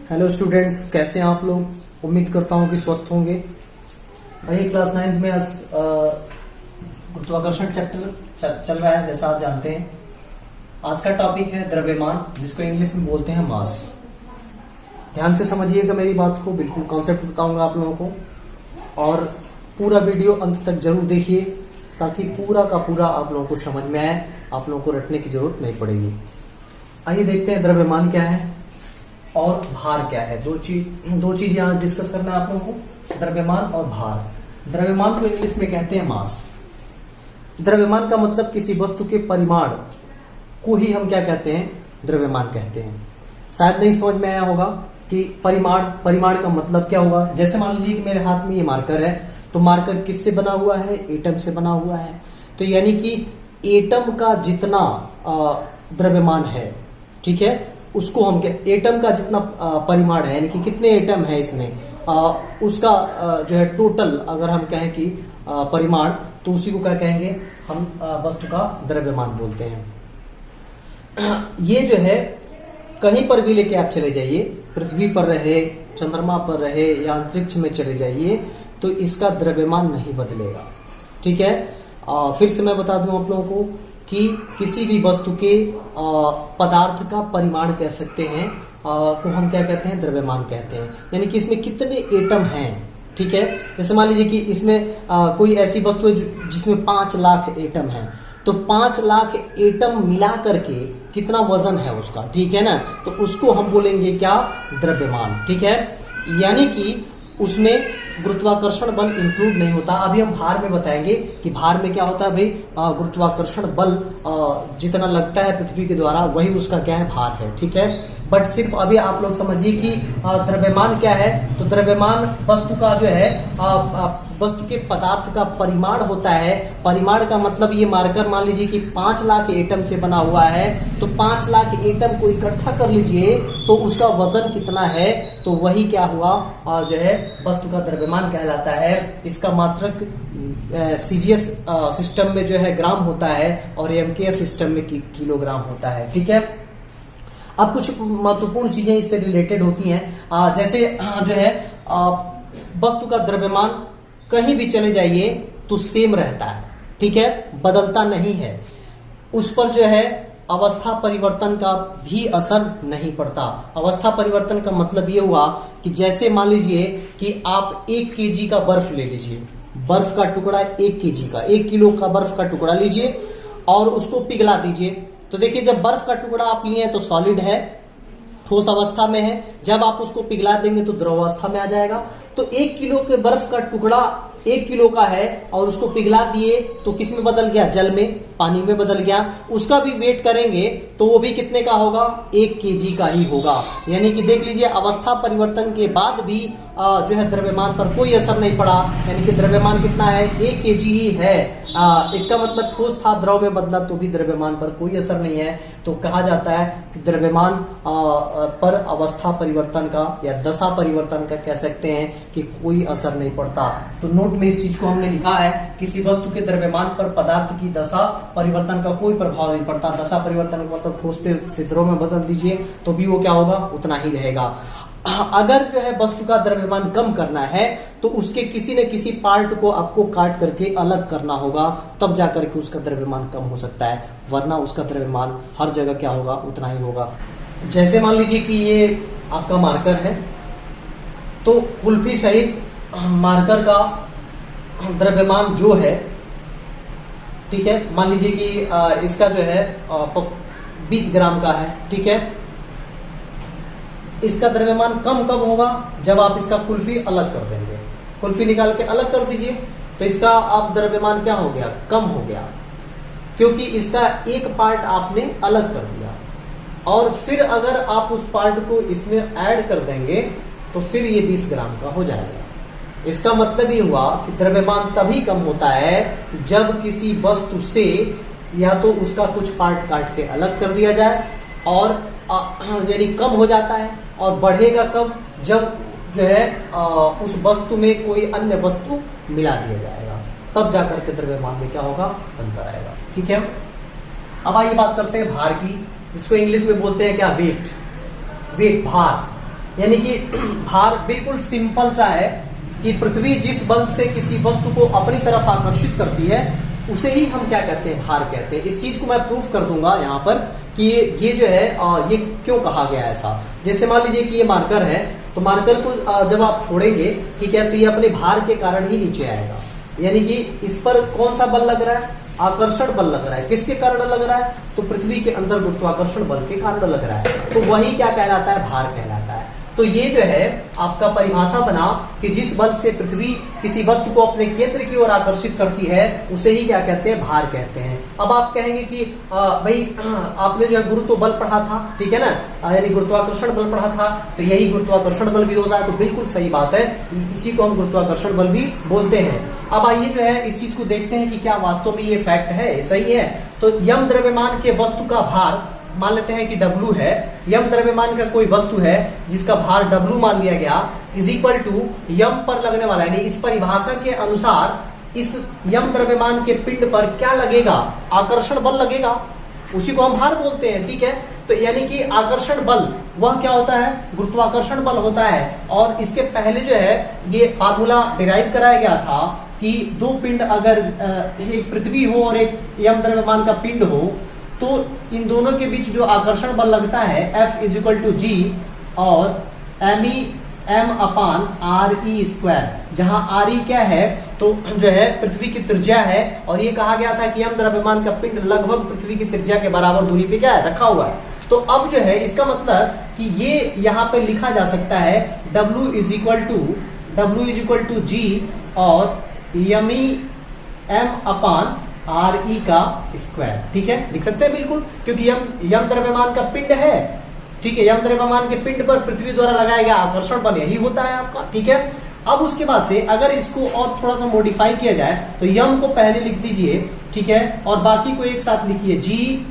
Hello students, कैसे हैं आप लोग। उम्मीद करता हूं कि स्वस्थ होंगे। वही क्लास 9 में आज गुरुत्वाकर्षण चैप्टर चल रहा है, जैसा आप जानते हैं। आज का टॉपिक है द्रव्यमान, जिसको इंग्लिश में बोलते हैं मास। ध्यान से समझिएगा मेरी बात को, बिल्कुल कॉन्सेप्ट बताऊंगा आप लोगों को, और पूरा वीडियो अंत तक जरूर देखिए ताकि पूरा का पूरा आप लोगों को समझ में आए, आप लोगों को रटने की जरूरत नहीं पड़ेगी। आइए देखते हैं द्रव्यमान क्या है और भार क्या है। दो चीज यहाँ डिस्कस करना है आप लोगों को, द्रव्यमान और भार। द्रव्यमान को इंग्लिश में कहते हैं मास। द्रव्यमान का मतलब किसी वस्तु के परिमाण को ही हम क्या कहते हैं, द्रव्यमान कहते हैं। शायद नहीं समझ में आया होगा कि परिमाण का मतलब क्या होगा। जैसे मान लीजिए कि मेरे हाथ में ये मार्कर है, तो मार्कर किससे बना हुआ है, एटम से बना हुआ है। तो यानी कि एटम का जितना द्रव्यमान है, ठीक है, उसको हम एटम का जितना परिमाण है, यानी कि कितने एटम है इसमें, उसका जो है टोटल अगर हम कहें कि परिमाण, तो उसी को क्या कहेंगे हम, वस्तु का द्रव्यमान बोलते हैं। ये जो है कहीं पर भी लेके आप चले जाइए, पृथ्वी पर रहे, चंद्रमा पर रहे या अंतरिक्ष में चले जाइए, तो इसका द्रव्यमान नहीं बदलेगा। ठीक है, फिर से मैं बता दूं आप लोगों को कि किसी भी वस्तु के पदार्थ का परिमाण कह सकते हैं, को हम क्या कहते हैं, द्रव्यमान कहते हैं। यानी कि इसमें कितने एटम हैं। ठीक है, जैसे मान लीजिए कि इसमें कोई ऐसी वस्तु है जिसमें 5 लाख एटम है, तो 5 लाख एटम मिला करके कितना वजन है उसका, ठीक है ना, तो उसको हम बोलेंगे क्या, द्रव्यमान। ठीक है, यानी कि उसमें गुरुत्वाकर्षण बल इंक्लूड नहीं होता। अभी हम भार में बताएंगे कि भार में क्या होता है भाई, गुरुत्वाकर्षण बल जितना लगता है पृथ्वी के द्वारा, वही उसका क्या है, भार है। ठीक है, बट सिर्फ अभी आप लोग समझिए कि द्रव्यमान क्या है। तो द्रव्यमान वस्तु का जो है, वस्तु के पदार्थ का परिमाण होता है। परिमाण का मतलब ये मार्कर मान लीजिए कि 5 लाख एटम से बना हुआ है, तो 5 लाख एटम को इकट्ठा कर लीजिए तो उसका वजन कितना है, तो वही क्या हुआ, जो है वस्तु का द्रव्यमान कहलाता है। इसका मात्रक सीजीएस सिस्टम में जो है ग्राम होता है और एमकेएस सिस्टम में किलोग्राम होता है। ठीक है, अब कुछ महत्वपूर्ण चीजें इससे रिलेटेड होती हैं। जैसे जो है वस्तु का द्रव्यमान कहीं भी चले जाइए तो सेम रहता है। ठीक है, बदलता नहीं है। उस पर जो है अवस्था परिवर्तन का भी असर नहीं पड़ता। अवस्था परिवर्तन का मतलब ये हुआ कि जैसे मान लीजिए कि आप 1 केजी का बर्फ ले लीजिए, बर्फ का टुकड़ा 1 केजी का, 1 किलो का बर्फ का टुकड़ा लीजिए और उसको पिघला दीजिए। तो देखिए, जब बर्फ का टुकड़ा आप लिए तो सॉलिड है, ठोस अवस्था में है। जब आप उसको पिघला देंगे तो द्रव अवस्था में आ जाएगा। तो 1 किलो के बर्फ का टुकड़ा 1 किलो का है और उसको पिघला दिए तो किस में बदल गया, जल में, पानी में बदल गया। उसका भी वेट करेंगे तो वो भी कितने का होगा, 1 केजी का ही होगा। यानी कि देख लीजिए, अवस्था परिवर्तन के बाद भी जो है द्रव्यमान पर कोई असर नहीं पड़ा। यानी कि द्रव्यमान कितना है, 1 केजी ही है। इसका मतलब ठोस था, द्रव में बदला तो भी द्रव्यमान पर कोई असर नहीं है। तो कहा जाता है कि द्रव्यमान पर अवस्था परिवर्तन का या दशा परिवर्तन का कह सकते हैं कि कोई असर नहीं पड़ता। तो नोट में इस चीज को हमने लिखा है, किसी वस्तु के द्रव्यमान पर पदार्थ की दशा परिवर्तन का कोई प्रभाव नहीं पड़ता। दशा परिवर्तन का मतलब ठोस से द्रव में बदल दीजिए तो भी वो क्या होगा, उतना ही रहेगा। अगर जो है वस्तु का द्रव्यमान कम करना है तो उसके किसी न किसी पार्ट को आपको काट करके अलग करना होगा, तब जाकर के उसका द्रव्यमान कम हो सकता है, वरना उसका द्रव्यमान हर जगह क्या होगा, उतना ही होगा। जैसे मान लीजिए कि ये आपका मार्कर है, तो कुल्फी सहित मार्कर का द्रव्यमान जो है, ठीक है, मान लीजिए कि इसका जो है 20 ग्राम का है। ठीक है, इसका द्रव्यमान कम कब होगा, जब आप इसका कुल्फी अलग कर देंगे। कुल्फी निकाल के अलग कर दीजिए तो इसका आप द्रव्यमान क्या हो गया, कम हो गया, क्योंकि इसका एक पार्ट आपने अलग कर दिया। और फिर अगर आप उस पार्ट को इसमें ऐड कर देंगे तो फिर ये 20 ग्राम का हो जाएगा। इसका मतलब ये हुआ कि द्रव्यमान तभी कम होता है जब किसी वस्तु से या तो उसका कुछ पार्ट काट के अलग कर दिया जाए, और यानी कम हो जाता है। और बढ़ेगा कब, जब जो है उस वस्तु में कोई अन्य वस्तु मिला दिया जाएगा, तब जाकर के द्रव्यमान में क्या होगा, अंतर आएगा। ठीक है, अब आइए बात करते हैं भार की, जिसको इंग्लिश में बोलते हैं क्या, वेट, भार। यानी कि भार बिल्कुल सिंपल सा है कि पृथ्वी जिस बल से किसी वस्तु को अपनी तरफ आकर्षित करती है उसे ही हम क्या कहते हैं, भार कहते हैं। इस चीज को मैं प्रूफ कर दूंगा यहाँ पर कि ये जो है ये क्यों कहा गया है ऐसा। जैसे मान लीजिए कि ये मार्कर है, तो मार्कर को जब आप छोड़ेंगे ठीक है, तो ये अपने भार के कारण ही नीचे आएगा। यानी कि इस पर कौन सा बल लग रहा है, आकर्षण बल लग रहा है। किसके कारण लग रहा है, तो पृथ्वी के अंदर गुरुत्वाकर्षण बल के कारण लग रहा है। तो वही क्या कहलाता है, भार कहलाता है। तो ये जो है आपका परिभाषा बना कि जिस बल से पृथ्वी किसी वस्तु को अपने केंद्र की ओर आकर्षित करती है उसे ही क्या कहते हैं, भार कहते हैं। अब आप कहेंगे कि भाई आपने जो है गुरुत्व बल पढ़ा था, ठीक है ना, यानी गुरुत्वाकर्षण बल पढ़ा था, तो यही गुरुत्वाकर्षण बल भी होता है। तो बिल्कुल सही बात है, इसी को हम गुरुत्वाकर्षण बल भी बोलते हैं। अब आइए जो है इस चीज को देखते हैं कि क्या वास्तव में ये फैक्ट है, सही है। तो यम द्रव्यमान के वस्तु का भार मान लेते हैं कि W है। यम द्रव्यमान का कोई वस्तु है जिसका भार W मान लिया गया, इज इक्वल टू यम पर लगने वाला, यानी इस परिभाषा के अनुसार इस यम द्रव्यमान के पिंड पर क्या लगेगा, आकर्षण बल लगेगा, उसी को हम भार बोलते हैं, ठीक है। तो यानी कि आकर्षण बल वह क्या होता है, गुरुत्वाकर्षण बल होता है। और इसके पहले जो है ये फार्मूला डिराइव कराया गया था कि दो पिंड अगर एक पृथ्वी हो और एक यम द्रव्यमान का पिंड हो, तो इन दोनों के बीच जो आकर्षण बल लगता है F इज इक्वल टू जी और m upon R E square, जहां आर ई क्या है, तो जो है पृथ्वी की त्रिज्या है। और ये कहा गया था कि यम द्रव्यमान का पिंड लगभग पृथ्वी की त्रिज्या के बराबर दूरी पे क्या है, रखा हुआ है। तो अब जो है इसका मतलब कि ये यहाँ पे लिखा जा सकता है W इज इक्वल टू जी और yummy m upon R E का स्क्वायर, ठीक है, लिख सकते हैं बिल्कुल, क्योंकि यम द्रव्यमान का पिंड है, ठीक है। यम द्रव्यमान के पिंड पर पृथ्वी द्वारा लगाया गया आकर्षण बल यही होता है आपका, ठीक है। अब उसके बाद से अगर इसको और थोड़ा सा मॉडिफाई किया जाए तो यम को पहले लिख दीजिए, ठीक है, और बाकी को एक साथ लिखिए जी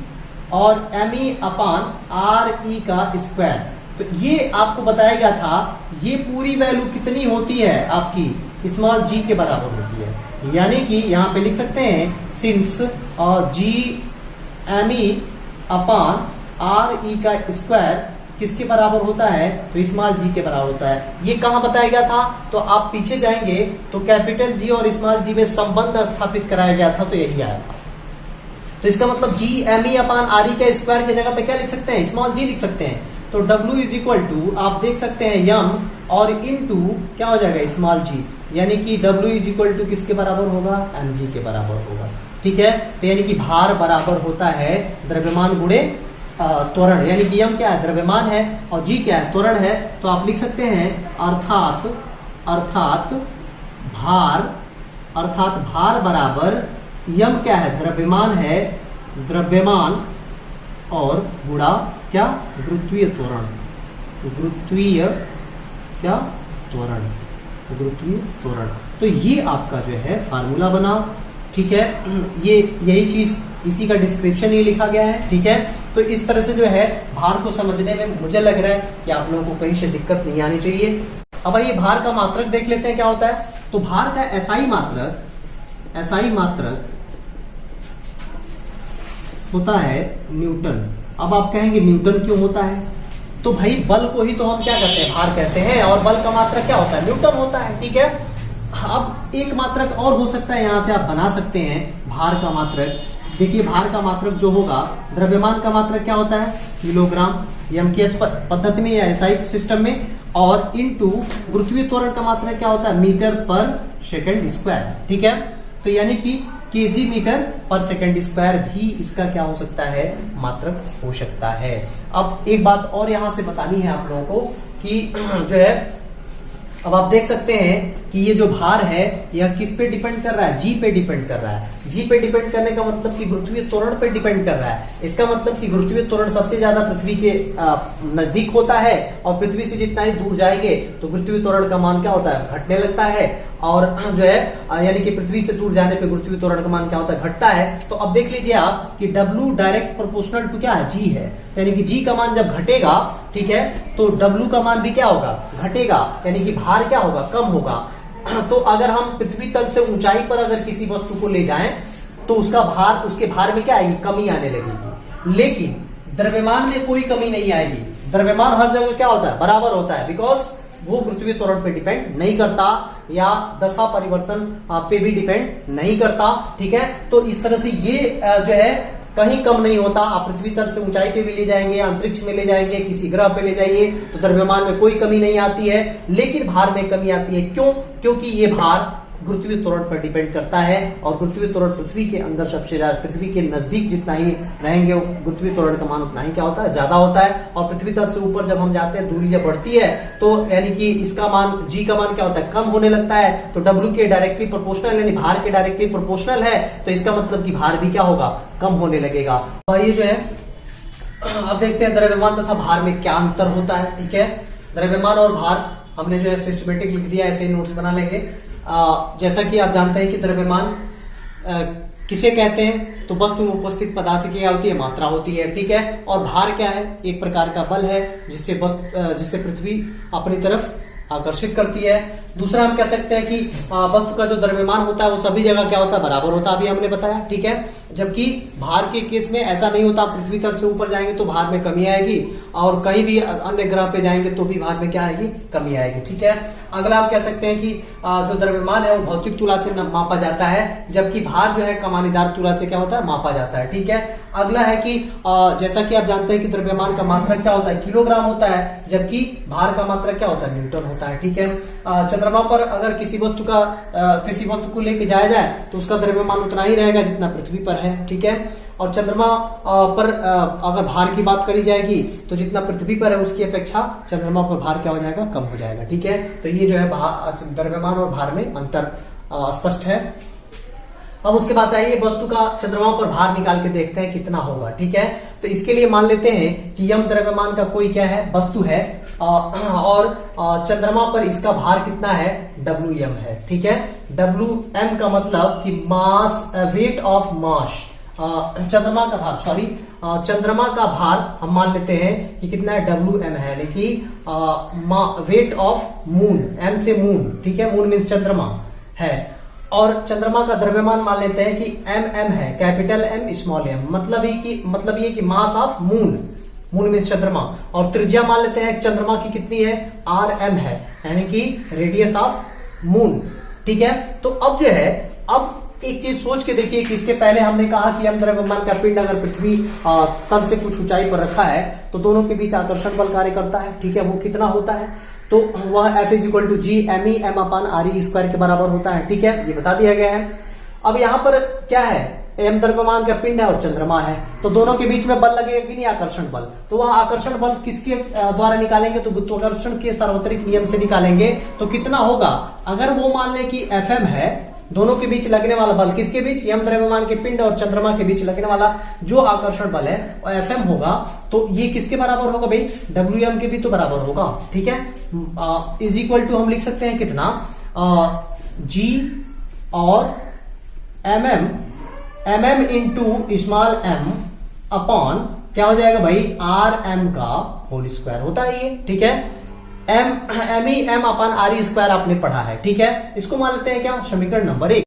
और M E upon R E का स्क्वायर। तो ये आपको बताया गया था, ये पूरी वैल्यू कितनी होती है आपकी, स्मॉल जी के बराबर होती है। यानी कि यहाँ पे लिख सकते हैं since G M E upon R E का स्क्वायर किसके बराबर होता है, तो स्मॉल जी के बराबर होता है। ये कहाँ बताया गया था, तो आप पीछे जाएंगे तो कैपिटल जी और स्मॉल जी में संबंध स्थापित कराया गया था, तो यही आया था। तो इसका मतलब G M E upon R E का स्क्वायर की जगह पे क्या लिख सकते हैं, स्मॉल जी लिख सकते हैं। तो W इज इक्वल टू आप देख सकते हैं यम और इनटू क्या हो जाएगा, स्मॉल जी, यानी कि W इज इक्वल टू किसके बराबर होगा, mg के बराबर होगा, ठीक है। तो यानी कि भार बराबर होता है द्रव्यमान गुणे त्वरण, यानी कि यम क्या है, द्रव्यमान है, और जी क्या है, त्वरण है। तो आप लिख सकते हैं अर्थात भार बराबर यम क्या है, द्रव्यमान है, द्रव्यमान और गुणा क्या, गुरुत्वीय त्वरण, गुरुत्वीय त्वरण। तो ये आपका जो है फार्मूला बना, ठीक है। ये यही चीज, इसी का डिस्क्रिप्शन ये लिखा गया है, ठीक है। तो इस तरह से जो है भार को समझने में मुझे लग रहा है कि आप लोगों को कहीं से दिक्कत नहीं आनी चाहिए। अब आइए भार का मात्रक देख लेते हैं क्या होता है। तो भार का एसआई मात्रक होता है न्यूटन। अब आप कहेंगे न्यूटन क्यों होता है, तो भाई बल को ही तो हम क्या कहते हैं, भार कहते हैं, और बल का मात्रक क्या होता है, न्यूटन होता है, ठीक है। अब एक मात्रक और हो सकता है, यहां से आप बना सकते हैं भार का मात्रक। देखिए भार का मात्रक जो होगा, द्रव्यमान का मात्रक क्या होता है, किलोग्राम, एमकेएस पद्धति में या एसआई सिस्टम में, और इनटू गुरुत्वीय त्वरण का मात्रक क्या होता है, मीटर पर सेकंड स्क्वायर, ठीक है। तो यानी कि केजी मीटर पर सेकंड स्क्वायर भी इसका क्या हो सकता है, मात्रक हो सकता है। अब एक बात और यहां से बतानी है आप लोगों को कि जो है, अब आप देख सकते हैं कि ये जो भार है यह किस पे डिपेंड कर रहा है, जी पे डिपेंड कर रहा है। जी पे डिपेंड करने का मतलब कि गुरुत्वीय त्वरण पे डिपेंड कर रहा है। इसका मतलब कि गुरुत्वीय त्वरण सबसे ज्यादा पृथ्वी के नजदीक होता है, और पृथ्वी से जितना ही दूर जाएंगे तो गुरुत्वीय त्वरण का मान क्या होता है, घटने लगता है। और जो है यानी कि पृथ्वी से दूर जाने पे गुरुत्वीय त्वरण का मान क्या होता है, घटता है। तो अब देख लीजिए आप कि W डायरेक्ट प्रोपोर्शनल टू क्या है, जी है। यानी कि जी का मान जब घटेगा, ठीक है, तो W का मान भी क्या होगा, घटेगा, यानी कि भार क्या होगा, कम होगा। तो अगर हम पृथ्वी तल से ऊंचाई पर अगर किसी वस्तु को ले जाएं तो उसका भार, उसके भार में क्या आएगी, कमी आने लगेगी। लेकिन द्रव्यमान में कोई कमी नहीं आएगी, द्रव्यमान हर जगह क्या होता है, बराबर होता है, बिकॉज वो गुरुत्वीय त्वरण पे डिपेंड नहीं करता या दशा परिवर्तन पे भी डिपेंड नहीं करता। ठीक है, तो इस तरह से ये जो है कहीं कम नहीं होता। आप पृथ्वी तल से ऊंचाई पे भी ले जाएंगे, अंतरिक्ष में ले जाएंगे, किसी ग्रह पे ले जाइए तो द्रव्यमान में कोई कमी नहीं आती है, लेकिन भार में कमी आती है। क्यों? क्योंकि ये भार गुरुत्वीय त्वरण पर डिपेंड करता है और गुरुत्वीय त्वरण पृथ्वी के अंदर सबसे ज्यादा, पृथ्वी के नजदीक जितना ही रहेंगे गुरुत्वीय त्वरण का मान उतना ही क्या होता है, ज्यादा होता है। और पृथ्वी तल से ऊपर जब हम जाते हैं, दूरी जब बढ़ती है तो यानी कि इसका मान, जी का मान क्या होता है, कम होने लगता है। तो डब्ल्यू के डायरेक्टली प्रोपोर्शनल यानी भार के डायरेक्टली प्रोपोर्शनल है, तो इसका मतलब कि भार भी क्या होगा, कम होने लगेगा। तो ये जो है अब देखते हैं द्रव्यमान तथा भार में क्या अंतर होता है। ठीक है, द्रव्यमान और भार हमने जो है सिस्टमेटिक लिख दिया, ऐसे ही नोट्स बना लेंगे। जैसा कि आप जानते हैं कि द्रव्यमान किसे कहते हैं, तो वस्तु में उपस्थित पदार्थ की क्या होती है, मात्रा होती है। ठीक है, और भार क्या है, एक प्रकार का बल है जिससे पृथ्वी अपनी तरफ आकर्षित करती है। दूसरा हम कह सकते हैं कि वस्तु का जो द्रव्यमान होता है वो सभी जगह क्या होता है, बराबर होता है, अभी हमने बताया। ठीक है, जबकि भार के केस में ऐसा नहीं होता, पृथ्वी तल से ऊपर जाएंगे तो भार में कमी आएगी और कहीं भी अन्य ग्रह पे जाएंगे तो भी भार में क्या आएगी, कमी आएगी। ठीक है, अगला आप कह सकते हैं कि जो द्रव्यमान है वो भौतिक तुला से मापा जाता है, जबकि भार जो है कमानीदार तुला से क्या होता है, मापा जाता है। ठीक है, अगला है कि जैसा कि आप जानते हैं कि द्रव्यमान का मात्रा क्या होता है, किलोग्राम होता है, जबकि भार का मात्रा क्या होता है, न्यूटन होता है। ठीक है, चंद्रमा पर अगर किसी वस्तु को लेके जाया जाए तो उसका द्रव्यमान उतना ही रहेगा जितना पृथ्वी पर है। ठीक है, और चंद्रमा पर अगर भार की बात करी जाएगी तो जितना पृथ्वी पर है उसकी अपेक्षा चंद्रमा पर भार क्या हो जाएगा, कम हो जाएगा। ठीक है, तो ये जो है द्रव्यमान और भार में अंतर स्पष्ट है। अब उसके बाद आइए वस्तु का चंद्रमा पर भार निकाल के देखते हैं कितना होगा। ठीक है, तो इसके लिए मान लेते हैं कि यम द्रव्यमान का कोई क्या है, वस्तु है, और चंद्रमा पर इसका भार कितना है, WM है। ठीक है, WM का मतलब कि मास, वेट ऑफ मास, चंद्रमा का भार, चंद्रमा का भार हम मान लेते हैं कि कितना है, WM है, लेकिन वेट ऑफ मून, M से मून, ठीक है, मून मीन्स चंद्रमा है, और चंद्रमा का द्रव्यमान मान लेते हैं कि MM है, कैपिटल M स्मॉल m, मतलब ये कि मास ऑफ मून, मून मीन्स चंद्रमा, और त्रिज्या मान लेते हैं चंद्रमा की कितनी है, RM है, यानी कि रेडियस ऑफ मून। ठीक है, तो अब जो है, अब एक चीज सोच के देखिए कि इसके पहले हमने कहा कि यम द्रव्यमान का पिंड अगर पृथ्वी तल से कुछ ऊंचाई पर रखा है तो दोनों के बीच आकर्षण बल कार्य करता है। ठीक है, वो कितना होता है, तो वह F = G m/RE² के बराबर होता है। ठीक है, ये बता दिया गया है। अब यहाँ पर क्या है, एम द्रव्यमान का पिंड है और चंद्रमा है, तो दोनों के बीच में बल लगेगा कि नहीं, आकर्षण बल। तो वह आकर्षण बल किसके द्वारा निकालेंगे, तो गुरुत्वाकर्षण के सार्वत्रिक नियम से निकालेंगे। तो कितना होगा, अगर वो मान ले कि Fm है, दोनों के बीच लगने वाला बल, किसके बीच, यम द्रव्यमान के पिंड और चंद्रमा के बीच लगने वाला जो आकर्षण बल है वो Fm होगा, तो ये किसके बराबर होगा भाई, Wm के भी तो बराबर होगा। ठीक है, = हम लिख सकते हैं कितना, G और mm into small m upon क्या हो जाएगा भाई, RM का होल स्क्वायर होता है ये। ठीक है, m/RE² आपने पढ़ा है। ठीक है, इसको मान लेते हैं क्या, समीकरण नंबर 1।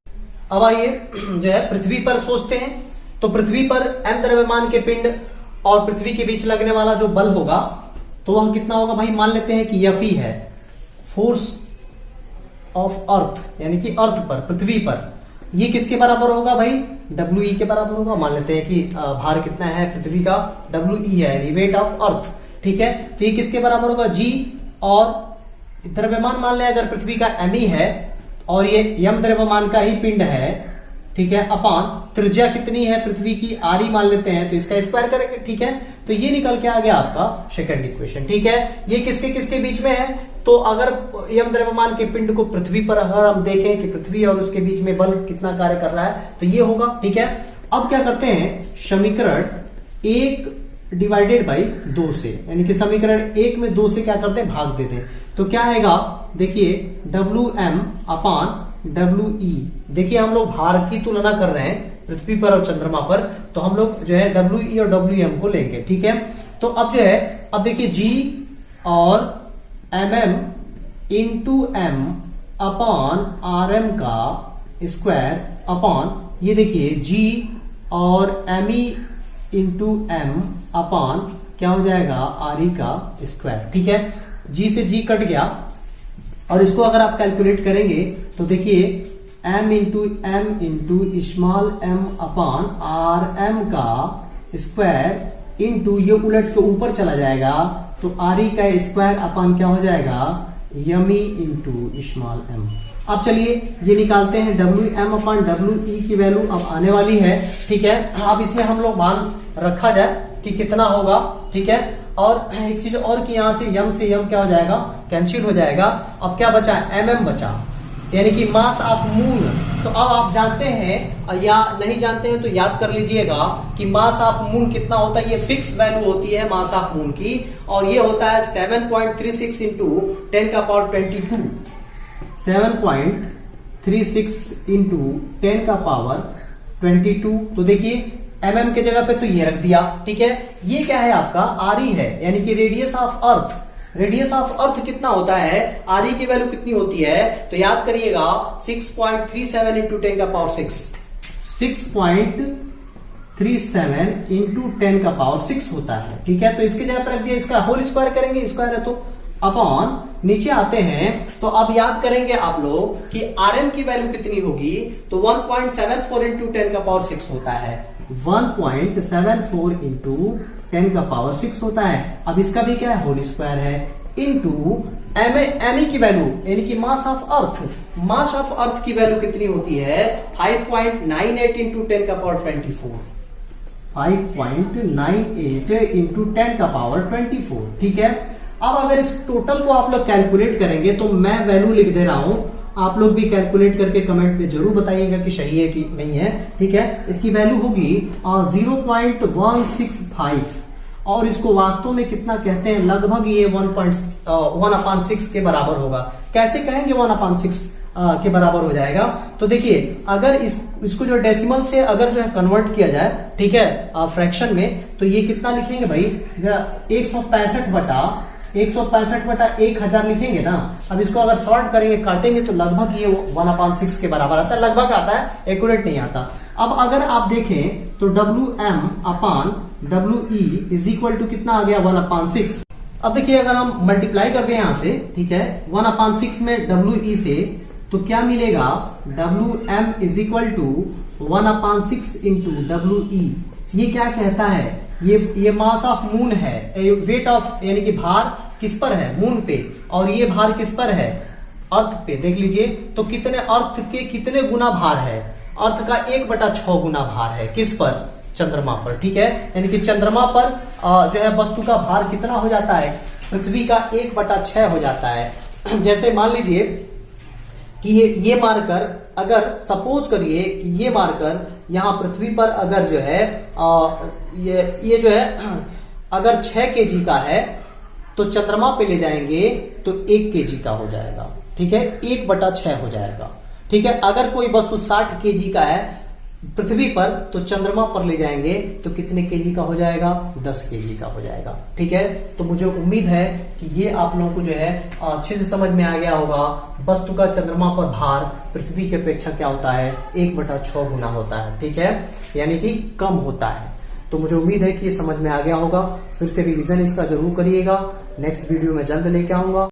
अब आइए जो है पृथ्वी पर सोचते हैं, तो पृथ्वी पर m द्रव्यमान के पिंड और पृथ्वी के बीच लगने वाला जो बल होगा तो वह कितना होगा भाई, मान लेते हैं कि Fe है, फोर्स ऑफ अर्थ, यानी कि अर्थ पर, पृथ्वी पर, ये किसके बराबर होगा भाई, WE के बराबर होगा। मान लेते हैं कि भार कितना है पृथ्वी का, WE है, वेट ऑफ अर्थ। ठीक है, तो ये किसके बराबर होगा, G, और द्रव्यमान मान लें अगर पृथ्वी का Me है और ये यम द्रव्यमान का ही पिंड है, ठीक है, अपान त्रिज्या कितनी है पृथ्वी की, RE मान लेते हैं, तो इसका स्क्वायर करेंगे। ठीक है, तो ये निकल के आ गया आपका सेकंड इक्वेशन। ठीक है, ये किसके किसके बीच में है, तो अगर यम द्रव्यमान के पिंड को पृथ्वी पर अगर हम देखें कि पृथ्वी और उसके बीच में बल कितना कार्य कर रहा है, तो ये होगा। ठीक है, अब क्या करते हैं, समीकरण 1 डिवाइडेड बाई 2 से, यानी कि समीकरण 1 में 2 से क्या करते हैं, भाग देते हैं, तो क्या आएगा, देखिए WM अपान WE। देखिए हम लोग भार की तुलना कर रहे हैं पृथ्वी पर और चंद्रमा पर, तो हम लोग जो है WE और WM को लेंगे। ठीक है, तो अब जो है, अब देखिए G और MM into M upon RM का स्क्वायर अपॉन, ये देखिए G और ME इंटू M अपॉन क्या हो जाएगा आर ई का स्क्वायर। ठीक है, जी से जी कट गया और इसको अगर आप कैलकुलेट करेंगे तो देखिए m into small m upon R M का स्क्वायर इंटू ये उलट के ऊपर चला जाएगा तो आर ई का स्क्वायर अपॉन क्या हो जाएगा यमी इंटू स्मॉल m। अब चलिए ये निकालते हैं W M upon W E की वैल्यू अब आने वाली है। ठीक है, अब इसमें हम लोग मान रखा जाए कि कितना होगा। ठीक है, और एक चीज और कि यहां से यम क्या हो जाएगा कैंसिल हो जाएगा। अब क्या बचा mm बचा, यानी कि मास ऑफ मून। तो अब आप जानते हैं या नहीं जानते हैं तो याद कर लीजिएगा कि मास ऑफ मून कितना होता है। ये फिक्स वैल्यू होती है मास ऑफ मून की और ये होता है 7.36 इंटू 10 का पावर 22। 7.36 इंटू 10 का पावर 22। तो देखिए mm के जगह पे तो ये रख दिया। ठीक है, ये क्या है आपका आर ई है, यानी कि radius of earth. Radius of earth कितना होता है, आर ई की वैल्यू कितनी होती है तो याद करिएगा 6.37 इंटू 10 का पावर 6। 6.37 इंटू 10 का पावर 6 होता है। ठीक है, तो इसके जगह पर रख दिया, इसका होल स्क्वायर करेंगे, स्क्वायर है तो अपॉन नीचे आते हैं तो अब याद करेंगे आप लोग कि आर एम की वैल्यू कितनी होगी तो 1.74 इंटू 10 का पावर 6 होता है। 1.74 इंटू 10 का पावर 6 होता है। अब इसका भी क्या है होल स्क्वायर है इंटू एम ई की वैल्यू यानी कि mass of earth. Mass of earth की वैल्यू कितनी होती है 5.98 इंटू 10 का पावर 24। 5.98 इंटू 10 का पावर 24। ठीक है, अब अगर इस टोटल को आप लोग कैलकुलेट करेंगे तो मैं वैल्यू लिख दे रहा हूं, आप लोग भी कैलकुलेट करके कमेंट में जरूर बताइएगा कि सही है कि नहीं है। ठीक है, इसकी वैल्यू होगी 0.165 और इसको वास्तव में कितना कहते हैं लगभग ये 1/6 के बराबर होगा। कैसे कहेंगे 1/6 के बराबर हो जाएगा तो देखिए अगर इसको जो डेसिमल से अगर जो है कन्वर्ट किया जाए, ठीक है, फ्रैक्शन में, तो ये कितना लिखेंगे भाई 165 बटा 1000 लिखेंगे ना। अब इसको अगर सॉर्ट करेंगे काटेंगे तो लगभग ये 1/6 के बराबर आता है, लगभग आता है, एक्यूरेट नहीं आता। अब अगर आप देखें तो WM upon WE is equal to कितना आ गया 1/6। अब देखिए अगर हम मल्टीप्लाई कर दें यहां से, ठीक है, 1/6 में WE से तो क्या मिलेगा WM is equal to 1/6 into WE। ये क्या कहता है, ये मास ऑफ मून है, वेट ऑफ यानी कि भार किस पर है मून पे और ये भार किस पर है अर्थ पे। देख लीजिए तो कितने अर्थ के कितने गुना भार है, अर्थ का 1/6 गुना भार है किस पर चंद्रमा पर। ठीक है, यानी कि चंद्रमा पर जो है वस्तु का भार कितना हो जाता है पृथ्वी का 1/6 हो जाता है। जैसे मान लीजिए कि ये मार्कर अगर सपोज करिए कि ये मार्कर यहाँ पृथ्वी पर अगर जो है ये जो है अगर 6 kg का है तो चंद्रमा पे ले जाएंगे तो 1 kg का हो जाएगा। ठीक है, 1/6 हो जाएगा। ठीक है, अगर कोई वस्तु 60 kg का है पृथ्वी पर तो चंद्रमा पर ले जाएंगे तो कितने kg का हो जाएगा 10 kg का हो जाएगा। ठीक है, तो मुझे उम्मीद है कि ये आप लोगों को जो है अच्छे से समझ में आ गया होगा। वस्तु का चंद्रमा पर भार पृथ्वी की अपेक्षा क्या होता है 1/6 गुना होता है। ठीक है, यानी कि कम होता है। तो मुझे उम्मीद है कि ये समझ में आ गया होगा। फिर से रिवीजन इसका जरूर करिएगा। नेक्स्ट वीडियो में जल्द लेके आऊंगा।